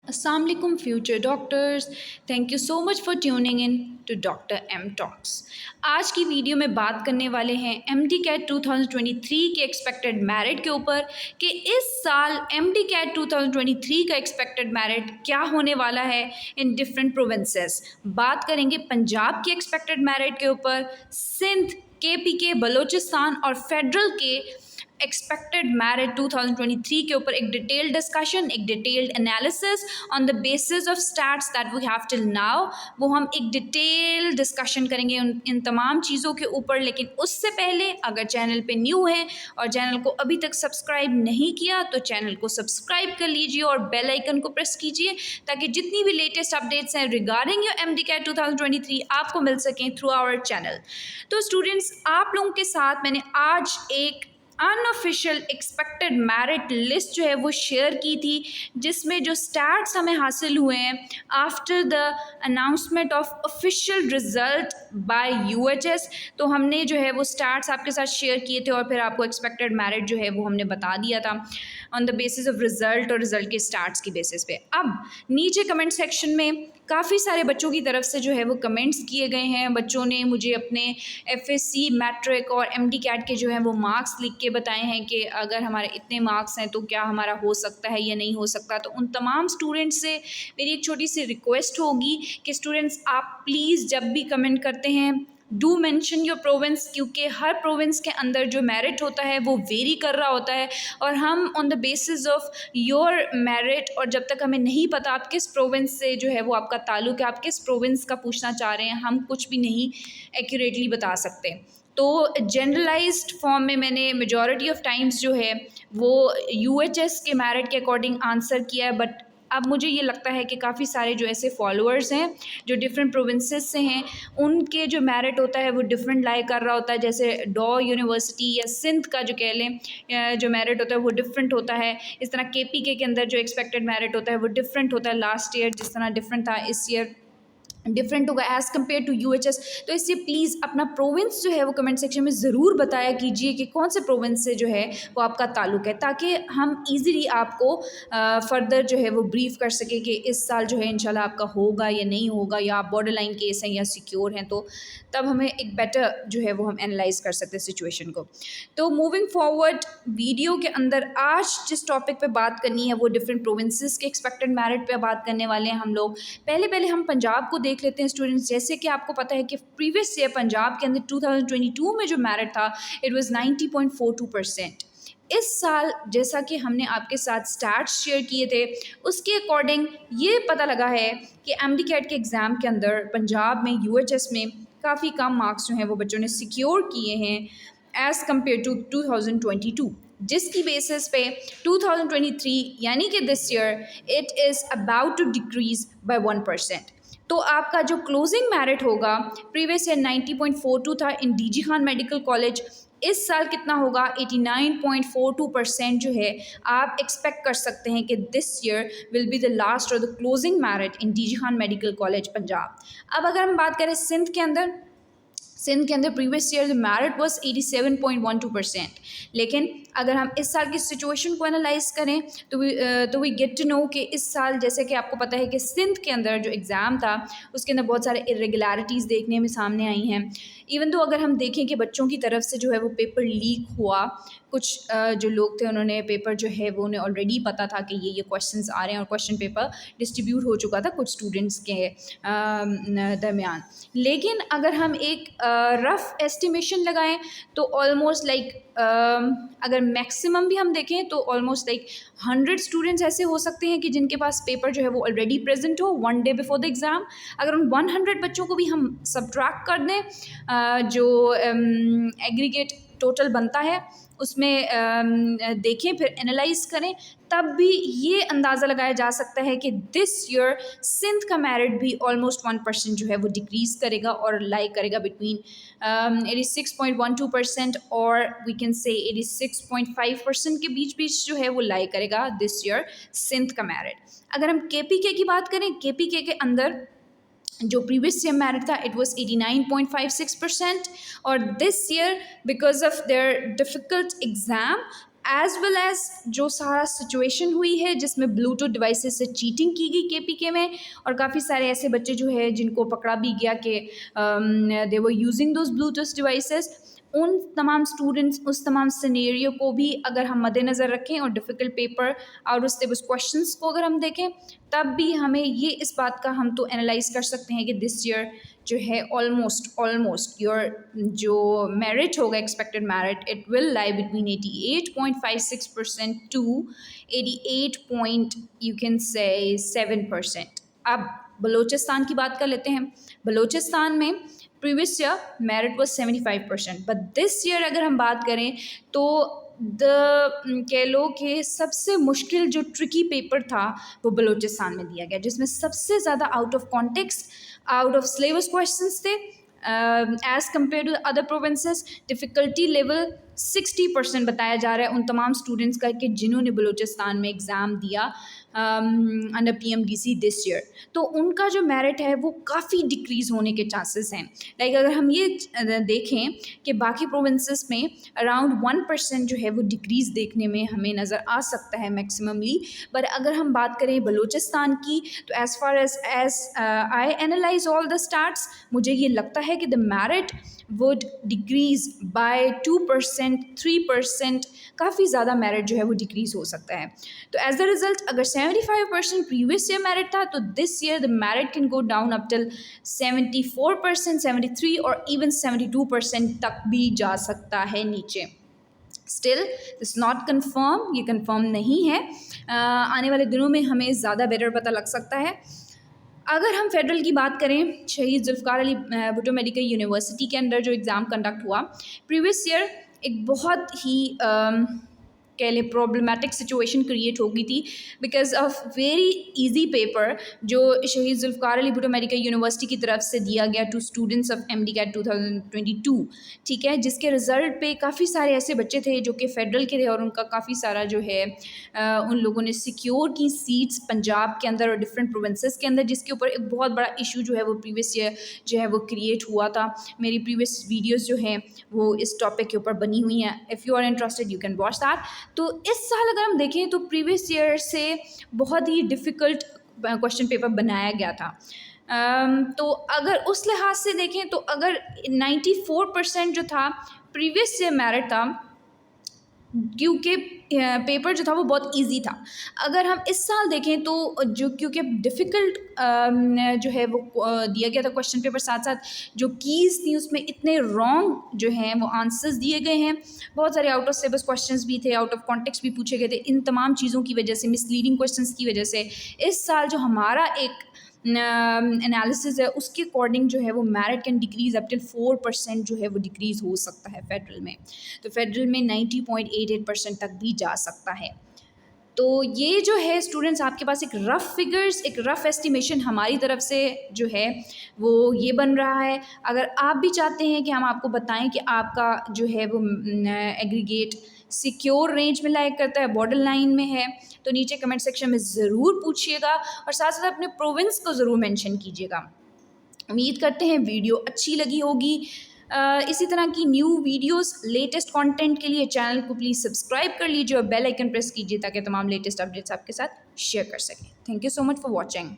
Assalamualaikum future doctors, thank you so much for tuning in to doctor M talks. आज की video में बात करने वाले हैं एमडी कैट 2023 के एक्सपेक्टेड मेरिट के ऊपर कि इस साल एमडी कैट 2023 का एक्सपेक्टेड मेरिट क्या होने वाला है इन डिफरेंट प्रोविंसेस। बात करेंगे पंजाब के एक्सपेक्टेड मेरिट के ऊपर, सिंध, केपीके, बलूचिस्तान और फेडरल के एक्सपेक्टेड मेरिट 2023 के ऊपर एक डिटेल्ड डिस्कशन, एक detailed analysis on the basis of stats that we have till now. वो हम एक डिटेल डिस्कशन करेंगे इन तमाम चीज़ों के ऊपर। लेकिन उससे पहले अगर चैनल पे न्यू है और चैनल को अभी तक सब्सक्राइब नहीं किया तो चैनल को सब्सक्राइब कर लीजिए और बेल आइकन को प्रेस कीजिए ताकि जितनी भी लेटेस्ट अपडेट्स हैं रिगार्डिंग योर एमडी कैट 2023 आपको मिल सकें थ्रू आवर चैनल। तो स्टूडेंट्स, आप लोगों के साथ मैंने आज एक अनऑफिशियल एक्सपेक्टेड मेरिट लिस्ट जो है वो शेयर की थी, जिसमें जो स्टैट्स हमें हासिल हुए हैं after the announcement of official result by UHS. तो हमने जो है वो स्टैट्स आपके साथ शेयर किए थे और फिर आपको एक्सपेक्टेड मेरिट जो है वो हमने बता दिया था on the basis of result और रिजल्ट के स्टैट्स की बेसिस पे। अब नीचे कमेंट सेक्शन में काफ़ी सारे बच्चों की तरफ से जो है वो कमेंट्स किए गए हैं। बच्चों ने मुझे अपने एफएससी, मैट्रिक और एमडी कैट के जो है वो मार्क्स लिख के बताए हैं कि अगर हमारे इतने मार्क्स हैं तो क्या हमारा हो सकता है या नहीं हो सकता। तो उन तमाम स्टूडेंट्स से मेरी एक छोटी सी रिक्वेस्ट होगी कि स्टूडेंट्स आप प्लीज़ जब भी कमेंट करते हैं डू मेंशन योर प्रोविंस, क्योंकि हर प्रोविंस के अंदर जो मेरिट होता है वो वेरी कर रहा होता है और हम on the basis of your merit, और जब तक हमें नहीं पता आप किस प्रोविंस से जो है वो आपका ताल्लुक है, आप किस प्रोविंस का पूछना चाह रहे हैं, हम कुछ भी नहीं एक्यूरेटली बता सकते। तो जनरलाइज्ड फॉर्म में मैंने मेजॉरिटी ऑफ टाइम्स जो है वो यूएचएस के मेरिट के अकॉर्डिंग आंसर किया है। बट अब मुझे ये लगता है कि काफ़ी सारे जो ऐसे फॉलोअर्स हैं जो डिफरेंट प्रोविंसेस से हैं, उनके जो मेरिट होता है वो डिफरेंट लाई कर रहा होता है। जैसे डॉ यूनिवर्सिटी या सिंध का जो कह लें जो मेरिट होता है वो डिफरेंट होता है। इस तरह केपीके के अंदर जो एक्सपेक्टेड मेरिट होता है वो डिफरेंट होता है। लास्ट ईयर जिस तरह डिफरेंट था, इस ईयर डिफरेंट होगा एज़ कम्पेयर टू यूएचएस। तो इसलिए प्लीज़ अपना प्रोविंस जो है वो कमेंट सेक्शन में ज़रूर बताया कीजिए कि कौन से प्रोविंस से जो है वो आपका ताल्लुक है, ताकि हम इजीली आपको फर्दर जो है वो ब्रीफ कर सके कि इस साल जो है इंशाल्लाह आपका होगा या नहीं होगा, या आप बॉर्डर लाइन केस हैं या सिक्योर हैं। तो तब हमें एक बेटर जो है वो हम एनालाइज कर सकते हैं सिचुएशन को। तो मूविंग फॉरवर्ड वीडियो के अंदर आज जिस टॉपिक पे बात करनी है वो डिफरेंट प्रोविंसेस के एक्सपेक्टेड मेरिट पे बात करने वाले हैं हम लोग। पहले हम पंजाब को देख लेते हैं स्टूडेंट्स। जैसे कि आपको पता है कि प्रीवियस ईयर पंजाब के अंदर 2022 में जो मेरिट था इट वाज 90.42%। इस साल जैसा कि हमने आपके साथ स्टैट्स शेयर किए थे उसके अकॉर्डिंग ये पता लगा है कि एमडी कैट के एग्ज़ाम के अंदर पंजाब में यूएचएस में काफ़ी कम मार्क्स जो हैं वो बच्चों ने सिक्योर किए हैं एज़ कम्पेयर टू 2022, जिसकी बेसिस पे 2023 यानी कि this year it is about to decrease by 1%। तो आपका जो क्लोजिंग मेरिट होगा प्रीवियस ईयर 90.42 था in DG Khan medical college, इस साल कितना होगा 89.42% जो है आप एक्सपेक्ट कर सकते हैं कि this year will be the last और the closing merit in DG Khan medical college Punjab. अब अगर हम बात करें सिंध के अंदर previous year the merit was 87.12%। लेकिन अगर हम इस साल की सिचुएशन को एनालाइज करें तो वी गेट टू नो कि इस साल जैसे कि आपको पता है कि सिंध के अंदर जो एग्ज़ाम था उसके अंदर बहुत सारे इरेगुलरिटीज़ देखने में सामने आई हैं। इवन तो अगर हम देखें कि बच्चों की तरफ से जो है वो पेपर लीक हुआ, कुछ जो लोग थे उन्होंने पेपर जो है वो उन्हें ऑलरेडी पता था कि ये क्वेश्चंस आ रहे हैं और क्वेश्चन पेपर डिस्ट्रीब्यूट हो चुका था कुछ स्टूडेंट्स के दरमियान। लेकिन अगर हम एक रफ़ एस्टिमेशन लगाएं तो ऑलमोस्ट लाइक अगर मैक्सिमम भी हम देखें तो ऑलमोस्ट लाइक 100 स्टूडेंट्स ऐसे हो सकते हैं कि जिनके पास पेपर जो है वो ऑलरेडी प्रेजेंट हो 1 डे बिफोर द एग्ज़ाम। अगर उन 100 बच्चों को भी हम सब्ट्रैक्ट कर दें जो एग्रीगेट टोटल बनता है उसमें देखें, फिर एनालाइज करें, तब भी ये अंदाज़ा लगाया जा सकता है कि दिस ईयर सिंध का मेरिट भी ऑलमोस्ट 1% जो है वो डिक्रीज़ करेगा और लाई करेगा बिटवीन 86.12% और वी कैन से 86.5% के बीच जो है वो लाई करेगा दिस ईयर सिंध का मेरिट। अगर हम केपीके की बात करें, केपीके के अंदर जो प्रीवियस ईयर मेरिट था इट वाज 89.56% और this year because of their difficult exam as well as जो सारा सिचुएशन हुई है जिसमें ब्लूटूथ डिवाइसेस से चीटिंग की गई केपीके में, और काफ़ी सारे ऐसे बच्चे जो है जिनको पकड़ा भी गया कि they were using those Bluetooth devices. उन तमाम स्टूडेंट्स, उस तमाम सिनेरियो को भी अगर हम मद्देनज़र रखें और डिफ़िकल्ट पेपर और उस क्वेश्चंस को अगर हम देखें, तब भी हमें ये इस बात का हम तो एनालाइज कर सकते हैं कि दिस ईयर जो है ऑलमोस्ट योर जो मेरिट होगा, expected merit, it will lie between 88.56% to 88.7%। अब बलूचिस्तान की बात कर लेते हैं। बलूचिस्तान में previous year merit was 75%, but this year अगर हम बात करें तो कह लो कि सबसे मुश्किल जो ट्रिकी पेपर था वो बलूचिस्तान में दिया गया, जिसमें सबसे ज़्यादा out of context, out of syllabus questions थे as compare to other provinces. Difficulty level 60% बताया जा रहा है उन तमाम स्टूडेंट्स का कि जिन्होंने बलूचिस्तान में एग्ज़ाम दिया अंडर PMDC दिस ईयर। तो उनका जो मेरिट है वो काफ़ी डिक्रीज़ होने के चांसेस हैं। लाइक अगर हम ये देखें कि बाकी प्रोविंसेस में अराउंड 1% जो है वो डिक्रीज़ देखने में हमें नज़र आ सकता है मैक्सिममली। पर अगर हम बात करें बलूचिस्तान की, तो as far as I analyse all the stats, मुझे ये लगता है कि the merit would decrease by 2%, 3%, काफ़ी ज़्यादा मेरिट जो है वो डिक्रीज़ हो सकता है। तो एज द रिज़ल्ट अगर 75% प्रीवियस ईयर मेरिट था, तो this year the merit can go down up till 74%, 73 और इवन 72% तक भी जा सकता है नीचे। स्टिल दिस नॉट कन्फर्म, ये कन्फर्म नहीं है। आने वाले दिनों में हमें ज़्यादा बेटर पता लग सकता है। अगर हम फेडरल की बात करें, शहीद जुल्फ़िकार अली भुट्टो मेडिकल यूनिवर्सिटी के अंदर जो एग्ज़ाम कंडक्ट हुआ प्रीवियस ईयर, एक बहुत ही कह लें प्रॉब्लमेटिक सिचुएशन क्रिएट हो गई थी because of very easy paper जो शहीद जुल्फ़िकार अली भुट्टो मेडिकल यूनिवर्सिटी की तरफ से दिया गया टू स्टूडेंट्स ऑफ MD-CAT 2022, ठीक है, जिसके रिज़ल्ट पे काफ़ी सारे ऐसे बच्चे थे जो कि फेडरल के थे और उनका काफ़ी सारा जो है उन लोगों ने सिक्योर की सीट्स पंजाब के अंदर और डिफरेंट प्रोविंसेस के अंदर, जिसके ऊपर एक बहुत बड़ा इशू जो है वो प्रीवियस ईयर जो है वो क्रिएट हुआ था। मेरी प्रीवियस वीडियोज़ जो हैं वो इस टॉपिक के ऊपर बनी हुई हैं, if you are interested you can watch that. तो इस साल अगर हम देखें तो प्रीवियस ईयर से बहुत ही डिफ़िकल्ट क्वेश्चन पेपर बनाया गया था। तो अगर उस लिहाज से देखें तो अगर 94% जो था प्रीवियस ईयर मेरिट था, क्योंकि पेपर जो था वो बहुत इजी था। अगर हम इस साल देखें तो जो क्योंकि डिफ़िकल्ट जो है वो दिया गया था क्वेश्चन पेपर, साथ साथ जो कीज़ थी उसमें इतने रॉन्ग जो हैं वो आंसर्स दिए गए हैं, बहुत सारे आउट ऑफ सिलेबस क्वेश्चंस भी थे, आउट ऑफ कॉन्टेक्स्ट भी पूछे गए थे। इन तमाम चीज़ों की वजह से, मिसलीडिंग क्वेश्चंस की वजह से इस साल जो हमारा एक एनालिसिस है उसके अकॉर्डिंग जो है वो merit can decrease up till 4% जो है वो डिक्रीज़ हो सकता है फेडरल में। तो फेडरल में 90.88% तक भी जा सकता है। तो ये जो है स्टूडेंट्स आपके पास एक रफ़ फिगर्स, एक रफ़ एस्टिमेशन हमारी तरफ से जो है वो ये बन रहा है। अगर आप भी चाहते हैं कि हम आपको बताएं कि आपका जो है वो एग्रीगेट सिक्योर रेंज में लाइक करता है, बॉर्डर लाइन में है, तो नीचे कमेंट सेक्शन में ज़रूर पूछिएगा और साथ साथ अपने प्रोविंस को ज़रूर मेंशन कीजिएगा। उम्मीद करते हैं वीडियो अच्छी लगी होगी। इसी तरह की न्यू वीडियोस, लेटेस्ट कंटेंट के लिए चैनल को प्लीज़ सब्सक्राइब कर लीजिए और बेल आइकन प्रेस कीजिए ताकि तमाम लेटेस्ट अपडेट्स आपके साथ शेयर कर सकें। Thank you so much for watching.